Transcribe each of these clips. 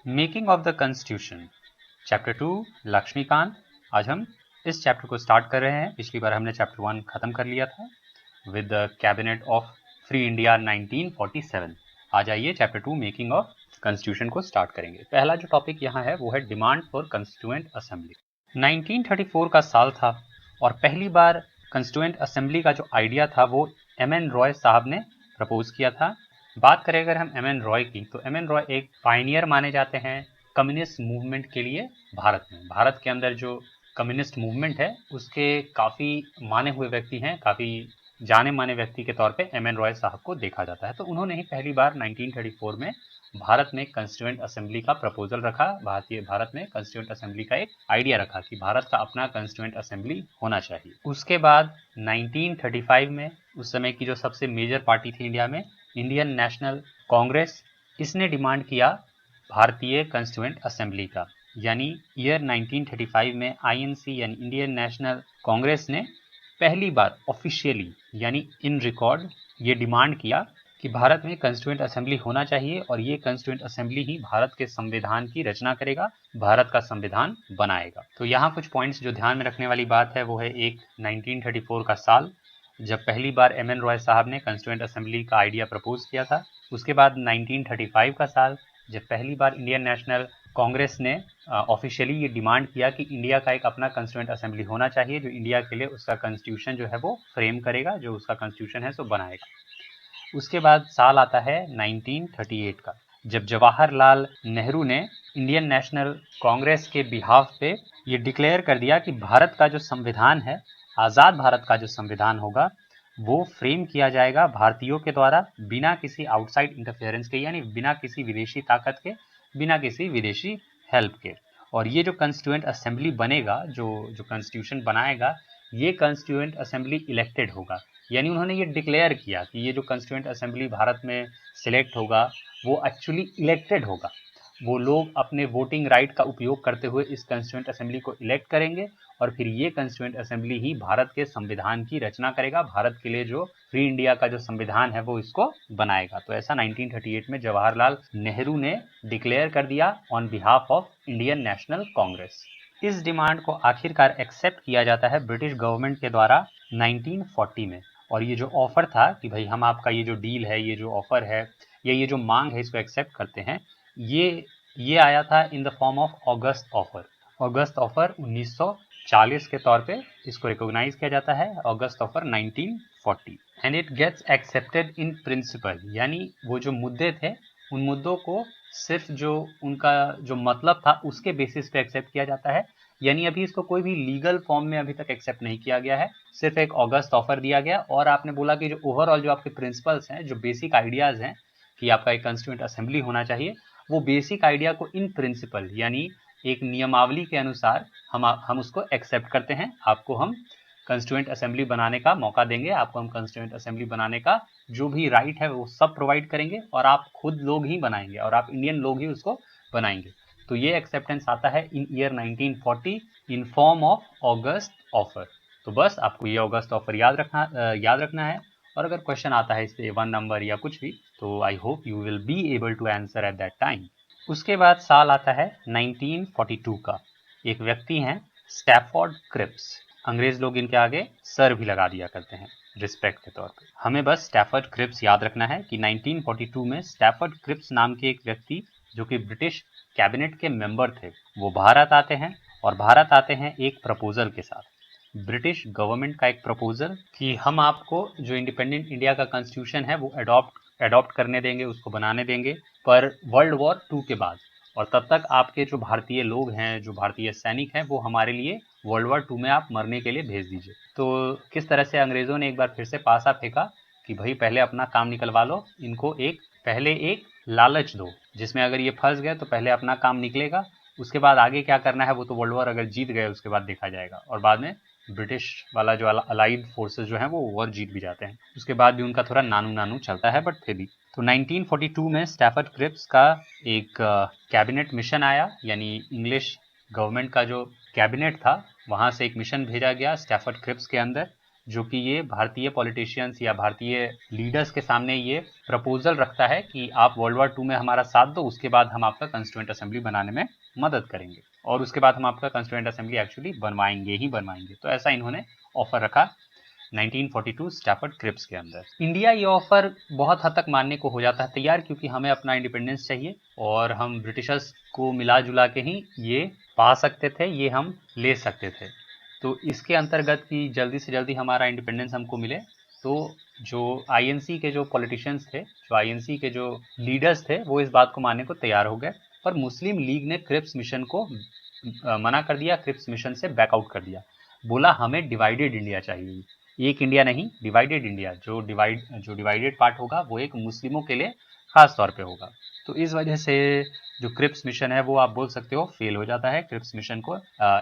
Making of the constitution chapter 2 Laxmikanth. आज हम इस चैप्टर को स्टार्ट कर रहे हैं। पिछली बार हमने चैप्टर 1 खत्म कर लिया था with the cabinet of free India 1947। आज आइए चैप्टर 2 मेकिंग ऑफ कॉन्स्टिट्यूशन को स्टार्ट करेंगे। पहला जो टॉपिक यहाँ है वो है डिमांड फॉर कॉन्स्टिट्यूएंट असेंबली। 1934 का साल था और पहली बार कॉन्स्टिट्यूएंट असेंबली का जो आइडिया था वो एम.एन. रॉय साहब ने प्रपोज किया था। बात करें अगर हम एम.एन. रॉय की, तो एम.एन. रॉय एक पायनियर माने जाते हैं कम्युनिस्ट मूवमेंट के लिए भारत में। भारत के अंदर जो कम्युनिस्ट मूवमेंट है उसके काफ़ी माने हुए व्यक्ति हैं, काफ़ी जाने माने व्यक्ति के तौर पे एम.एन. रॉय साहब को देखा जाता है। तो उन्होंने ही पहली बार 1934 में भारत में कॉन्स्टिट्यूएंट असेंबली का प्रपोजल रखा। भारत में कॉन्स्टिट्यूएंट असेंबली का एक आइडिया रखा कि भारत का अपना कॉन्स्टिट्यूएंट असेंबली होना चाहिए। उसके बाद 1935 में उस समय की जो सबसे मेजर पार्टी थी इंडिया में, इंडियन नेशनल कांग्रेस, इसने डिमांड किया भारतीय कॉन्स्टिट्यूएंट असेंबली का। यानी ईयर 1935 में आईएनसी यानी इंडियन नेशनल कांग्रेस ने पहली बार ऑफिशियली यानी इन रिकॉर्ड ये डिमांड किया कि भारत में कॉन्स्टिट्यूएंट असेंबली होना चाहिए और ये कॉन्स्टिट्यूएंट असेंबली ही भारत के संविधान की रचना करेगा, भारत का संविधान बनाएगा। तो यहाँ कुछ पॉइंट्स जो ध्यान में रखने वाली बात है वो है, एक 1934 का साल जब पहली बार एम.एन. रॉय साहब ने कॉन्स्टिट्यूएंट असेंबली का आइडिया प्रपोज किया था। उसके बाद 1935 का साल जब पहली बार इंडियन नेशनल कांग्रेस ने ऑफिशियली ये डिमांड किया कि इंडिया का एक अपना कॉन्स्टिट्यूएंट असेंबली होना चाहिए जो इंडिया के लिए उसका कॉन्स्टिट्यूशन जो है वो फ्रेम करेगा, जो उसका कॉन्स्टिट्यूशन है सो बनाएगा। उसके बाद साल आता है 1938 का, जब जवाहरलाल नेहरू ने इंडियन नेशनल कांग्रेस के बिहाफ पे ये डिक्लेयर कर दिया कि भारत का जो संविधान है, आज़ाद भारत का जो संविधान होगा वो फ्रेम किया जाएगा भारतीयों के द्वारा, बिना किसी आउटसाइड इंटरफेरेंस के, यानी बिना किसी विदेशी ताकत के, बिना किसी विदेशी हेल्प के। और ये जो कॉन्स्टिट्यूएंट असेंबली बनेगा, जो कॉन्स्टिट्यूशन बनाएगा, ये कॉन्स्टिट्यूएंट असेंबली इलेक्टेड होगा। यानी उन्होंने ये डिक्लेयर किया कि ये जो कॉन्स्टिट्यूएंट असेंबली भारत में सिलेक्ट होगा वो एक्चुअली इलेक्टेड होगा। वो लोग अपने वोटिंग राइट का उपयोग करते हुए इस कॉन्स्टिट्यूएंट असेंबली को इलेक्ट करेंगे और फिर ये कॉन्स्टिट्यूएंट असेंबली ही भारत के संविधान की रचना करेगा, भारत के लिए जो फ्री इंडिया का जो संविधान है वो इसको बनाएगा। तो ऐसा 1938 में जवाहरलाल नेहरू ने डिक्लेयर कर दिया on behalf of Indian national Congress. इस डिमांड को आखिरकार एक्सेप्ट किया जाता है ब्रिटिश गवर्नमेंट के द्वारा 1940 में। और ये जो ऑफर था कि भाई हम आपका ये जो डील है, ये जो ऑफर है या ये जो मांग है इसको एक्सेप्ट करते हैं, ये आया था in the form of August offer. August offer 1940 के तौर पे इसको रिकॉग्नाइज किया जाता है, August offer 1940, and it gets accepted in principle. यानी वो जो मुद्दे थे उन मुद्दों को सिर्फ जो उनका जो मतलब था उसके बेसिस पे एक्सेप्ट किया जाता है। यानी अभी इसको कोई भी लीगल फॉर्म में अभी तक एक्सेप्ट नहीं किया गया है, सिर्फ एक ऑगस्ट ऑफर दिया गया। और आपने बोला कि जो ओवरऑल जो आपके प्रिंसिपल्स हैं, जो बेसिक आइडियाज हैं कि आपका एक कॉन्स्टिट्यूएंट असेंबली होना चाहिए, वो बेसिक आइडिया को इन प्रिंसिपल यानी एक नियमावली के अनुसार हम उसको एक्सेप्ट करते हैं। आपको हम कॉन्स्टिट्यूएंट असेंबली बनाने का मौका देंगे, आपको हम कॉन्स्टिट्यूएंट असेंबली बनाने का जो भी राइट है वो सब प्रोवाइड करेंगे और आप खुद लोग ही बनाएंगे और आप इंडियन लोग ही उसको बनाएंगे। तो ये एक्सेप्टेंस आता है in year 1940 in form of August offer. तो बस आपको ये ऑगस्ट ऑफर याद रखना है। और अगर क्वेश्चन आता है इससे 1 नंबर या कुछ भी, तो I hope you will be able to answer at that time. उसके बाद साल आता है 1942 का। एक व्यक्ति हैं स्टैफोर्ड क्रिप्स, अंग्रेज लोग इनके आगे सर भी लगा दिया करते हैं रिस्पेक्ट के तौर पे। हमें बस स्टैफोर्ड क्रिप्स याद रखना है कि 1942 में स्टैफोर्ड क्रिप्स नाम के एक व्यक्ति जो कि ब्रिटिश कैबिनेट के मेंबर थे, वो भारत आते हैं और भारत आते हैं एक प्रपोजल के साथ, ब्रिटिश गवर्नमेंट का एक प्रपोजल कि हम आपको जो इंडिपेंडेंट इंडिया का कॉन्स्टिट्यूशन है वो अडॉप्ट करने देंगे, उसको बनाने देंगे, पर वर्ल्ड वॉर 2 के बाद। और तब तक आपके जो भारतीय लोग हैं, जो भारतीय सैनिक हैं, वो हमारे लिए वर्ल्ड वॉर 2 में आप मरने के लिए भेज दीजिए। तो किस तरह से अंग्रेज़ों ने एक बार फिर से पासा फेंका कि भाई पहले अपना काम निकलवा लो, इनको पहले एक लालच दो जिसमें अगर ये फंस गए तो पहले अपना काम निकलेगा, उसके बाद आगे क्या करना है वो तो वर्ल्ड वॉर अगर जीत गए उसके बाद देखा जाएगा। और बाद में ब्रिटिश वाला जो अलाइड फोर्सेस जो हैं वो वॉर जीत भी जाते हैं, उसके बाद भी उनका थोड़ा नानू चलता है, बट फिर भी। तो 1942 में स्टैफोर्ड क्रिप्स का एक कैबिनेट मिशन आया, यानी इंग्लिश गवर्नमेंट का जो कैबिनेट था वहाँ से एक मिशन भेजा गया स्टैफोर्ड क्रिप्स के अंदर, जो कि ये भारतीय पॉलिटिशियंस या भारतीय लीडर्स के सामने ये प्रपोजल रखता है कि आप वर्ल्ड वॉर 2 में हमारा साथ दो, उसके बाद हम आपका कंस्टिट्यूएंट असेंबली बनाने में मदद करेंगे और उसके बाद हम आपका कंस्टिट्यूएंट असेंबली एक्चुअली बनवाएंगे ही बनवाएंगे। तो ऐसा इन्होंने ऑफर रखा 1942 स्टैफर्ड क्रिप्स के अंदर। इंडिया ये ऑफर बहुत हद तक मानने को हो जाता है तैयार, क्योंकि हमें अपना इंडिपेंडेंस चाहिए और हम ब्रिटिशर्स को मिला जुला के ही ये पा सकते थे, ये हम ले सकते थे। तो इसके अंतर्गत कि जल्दी से जल्दी हमारा इंडिपेंडेंस हमको मिले, तो जो आईएनसी के जो पॉलिटिशियंस थे, जो आईएनसी के जो लीडर्स थे, वो इस बात को मानने को तैयार हो गए। पर मुस्लिम लीग ने क्रिप्स मिशन को मना कर दिया, क्रिप्स मिशन से बैकआउट कर दिया, बोला हमें डिवाइडेड इंडिया चाहिए, एक इंडिया नहीं, डिवाइडेड इंडिया। जो डिवाइडेड पार्ट होगा वो एक मुस्लिमों के लिए खास तौर पे होगा। तो इस वजह से जो क्रिप्स मिशन है वो आप बोल सकते हो फेल हो जाता है, क्रिप्स मिशन को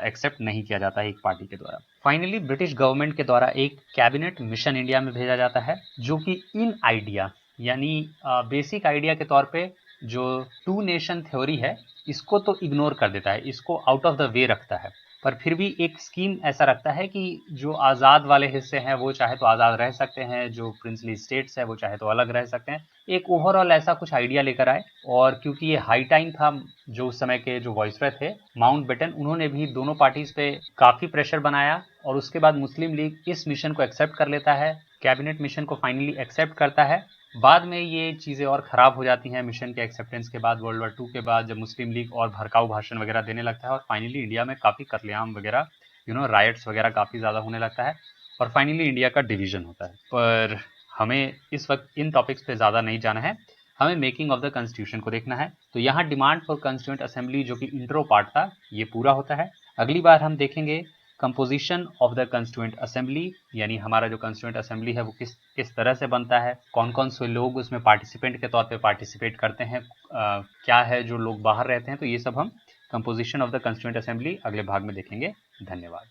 एक्सेप्ट नहीं किया जाता है एक पार्टी के द्वारा। फाइनली ब्रिटिश गवर्नमेंट के द्वारा एक कैबिनेट मिशन इंडिया में भेजा जाता है, जो कि इन आइडिया यानी बेसिक आइडिया के तौर पे जो टू नेशन थ्योरी है इसको तो इग्नोर कर देता है, इसको आउट ऑफ द वे रखता है, पर फिर भी एक स्कीम ऐसा रखता है कि जो आज़ाद वाले हिस्से हैं वो चाहे तो आज़ाद रह सकते हैं, जो प्रिंसली स्टेट्स है वो चाहे तो अलग रह सकते हैं। एक ओवरऑल ऐसा कुछ आइडिया लेकर आए, और क्योंकि ये हाई टाइम था, जो उस समय के जो वॉइसरॉय थे माउंटबेटन, उन्होंने भी दोनों पार्टीज पे काफ़ी प्रेशर बनाया और उसके बाद मुस्लिम लीग इस मिशन को एक्सेप्ट कर लेता है, कैबिनेट मिशन को फाइनली एक्सेप्ट करता है। बाद में ये चीज़ें और ख़राब हो जाती हैं मिशन के एक्सेप्टेंस के बाद, वर्ल्ड वॉर 2 के बाद, जब मुस्लिम लीग और भड़काऊ भाषण वगैरह देने लगता है और फाइनली इंडिया में काफ़ी कत्लेआम वगैरह राइट्स वगैरह काफ़ी ज़्यादा होने लगता है और फाइनली इंडिया का डिवीज़न होता है। पर हमें इस वक्त इन टॉपिक्स पे ज़्यादा नहीं जाना है, हमें मेकिंग ऑफ द कॉन्स्टिट्यूशन को देखना है। तो यहाँ डिमांड फॉर कॉन्स्टिट्यूएंट असेंबली जो कि इंट्रो पार्ट था ये पूरा होता है। अगली बार हम देखेंगे composition of the constituent assembly, यानी हमारा जो कॉन्स्टिट्यूएंट असेंबली है वो किस तरह से बनता है, कौन कौन से लोग उसमें पार्टिसिपेंट के तौर पे पार्टिसिपेट करते हैं, क्या है जो लोग बाहर रहते हैं। तो ये सब हम composition of the constituent assembly अगले भाग में देखेंगे। धन्यवाद।